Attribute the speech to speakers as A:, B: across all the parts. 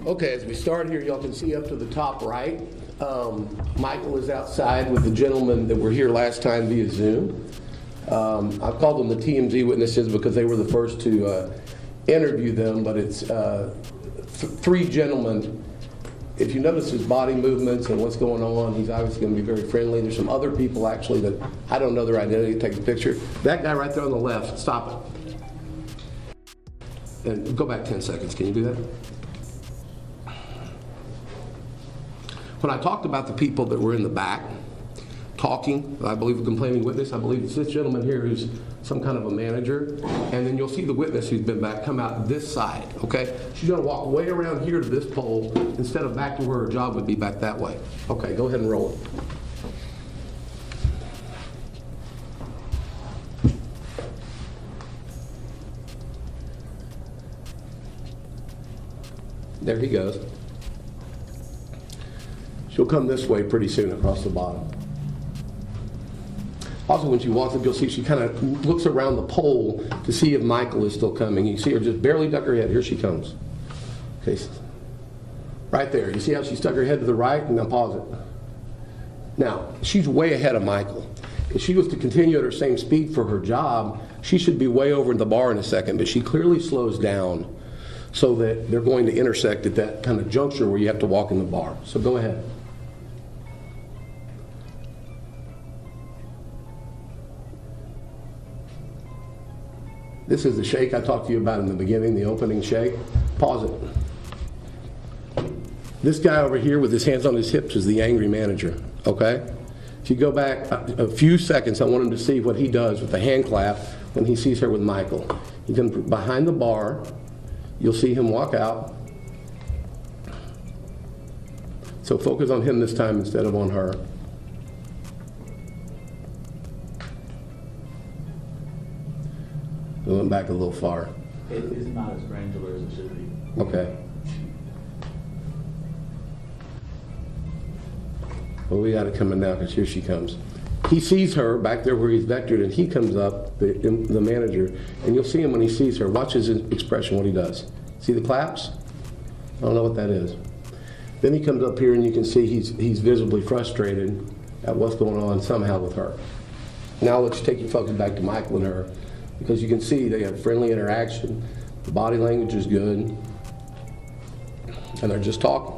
A: Okay, as we start here, y'all can see up to the top right, Michael is outside with the gentleman that were here last time via Zoom. I've called them the TMZ witnesses because they were the first to interview them, but it's three gentlemen. If you notice his body movements and what's going on, he's obviously going to be very friendly. There's some other people actually that I don't know their identity. Take the picture. That guy right there on the left, stop it. And go back 10 seconds. Can you do that? When I talked about the people that were in the back talking, I believe a complaining witness, I believe it's this gentleman here who's some kind of a manager, and then you'll see the witness who's been back come out this side, okay? She's gonna walk way around here to this pole instead of back to where her job would be back that way. Okay, go ahead and roll it. There he goes. She'll come this way pretty soon across the bottom. Also, when she walks up, you'll see she kind of looks around the pole to see if Michael is still coming. You see her just barely duck her head. Here she comes. Okay, right there. You see how she stuck her head to the right? And now pause it. Now, she's way ahead of Michael. If she was to continue at her same speed for her job, she should be way over the bar in a second, but she clearly slows down so that they're going to intersect at that kind of juncture where you have to walk in the bar. So go ahead. This is the shake I talked to you about in the beginning, the opening shake. Pause it. This guy over here with his hands on his hips is the angry manager, okay? If you go back a few seconds, I want him to see what he does with the hand clap when he sees her with Michael. He comes behind the bar. You'll see him walk out. So focus on him this time instead of on her. We went back a little far.
B: It's not as granular as it should be.
A: Okay. Well, we got it coming now because here she comes. He sees her back there where he's vectored, and he comes up, the manager, and you'll see him when he sees her. Watch his expression, what he does. See the claps? I don't know what that is. Then he comes up here, and you can see he's visibly frustrated at what's going on somehow with her. Now let's take your focus back to Michael and her, because you can see they have friendly interaction. The body language is good, and they're just talking.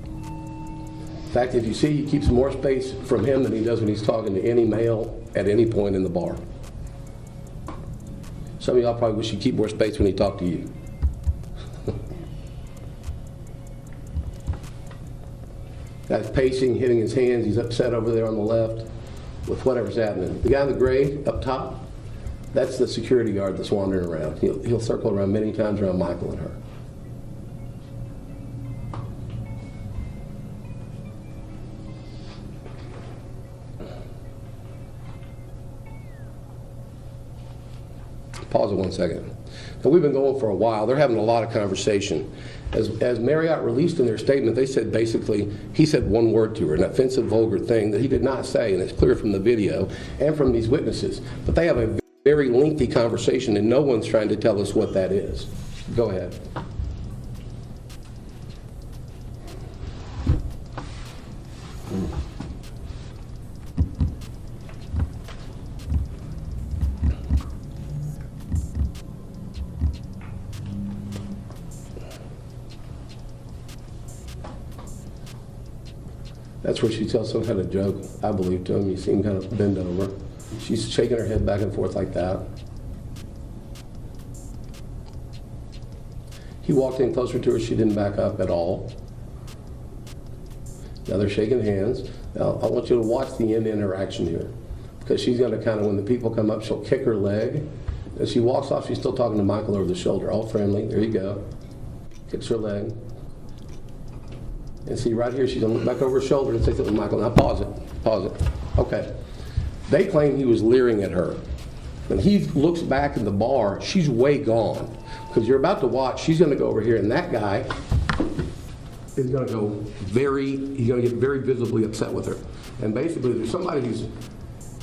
A: In fact, if you see, he keeps more space from him than he does when he's talking to any male at any point in the bar. Some of y'all probably wish he'd keep more space when he talked to you. That's pacing, hitting his hands. He's upset over there on the left with whatever's happening. The guy in the gray up top, that's the security guard that's wandering around. He'll circle around many times around Michael and her. Pause it 1 second. Now, we've been going for a while. They're having a lot of conversation. As Marriott released in their statement, they said basically, he said one word to her, an offensive, vulgar thing that he did not say, and it's clear from the video and from these witnesses. But they have a very lengthy conversation, and no one's trying to tell us what that is. Go ahead. That's where she tells some kind of joke, I believe, to him. You see him kind of bend over. She's shaking her head back and forth like that. He walked in closer to her. She didn't back up at all. Now they're shaking hands. Now I want you to watch the end interaction here, because she's going to kind of, when the people come up, she'll kick her leg. As she walks off, she's still talking to Michael over the shoulder, all friendly. There you go. Kicks her leg. And see right here, she's going to look back over her shoulder and say something to Michael. Now pause it. Pause it. Okay. They claim he was leering at her. When he looks back in the bar, she's way gone. Because you're about to watch, she's going to go over here, and that guy is going to go he's going to get very visibly upset with her. And basically, there's somebody who's,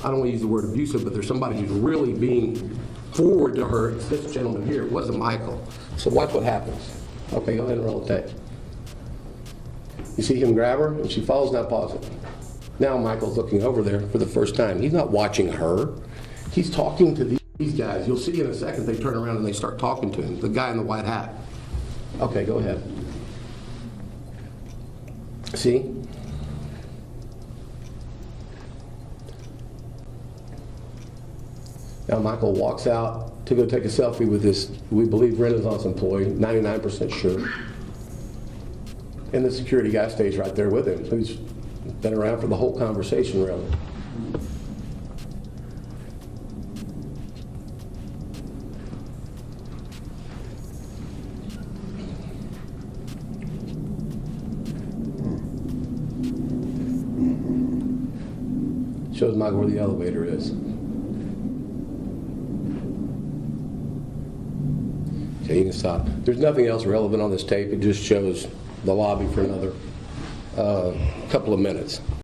A: I don't want to use the word abusive, but there's somebody who's really being forward to her. It's this gentleman here. It wasn't Michael. So watch what happens. Okay, go ahead and roll the tape. You see him grab her, and she falls, not pausing. Now Michael's looking over there for the first time. He's not watching her. He's talking to these guys. You'll see in a second they turn around and they start talking to him, the guy in the white hat. Okay, go ahead. See? Now Michael walks out to go take a selfie with this, we believe, Renaissance employee, 99% sure. And the security guy stays right there with him, who's been around for the whole conversation, really. Shows Michael where the elevator is. Okay, you can stop. There's nothing else relevant on this tape. It just shows the lobby for another couple of minutes.